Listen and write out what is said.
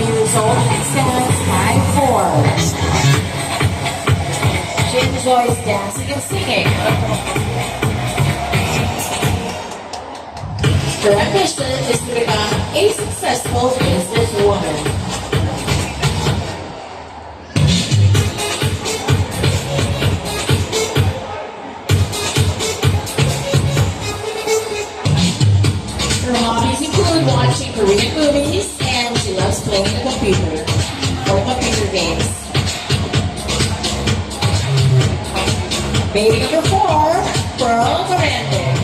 years old and stands 5'4". She enjoys dancing and singing. Her ambition is to become a successful businesswoman. Her hobbies include watching Korean movies, and she loves playing the computer or computer games. Baby number 4, Pearl Grande.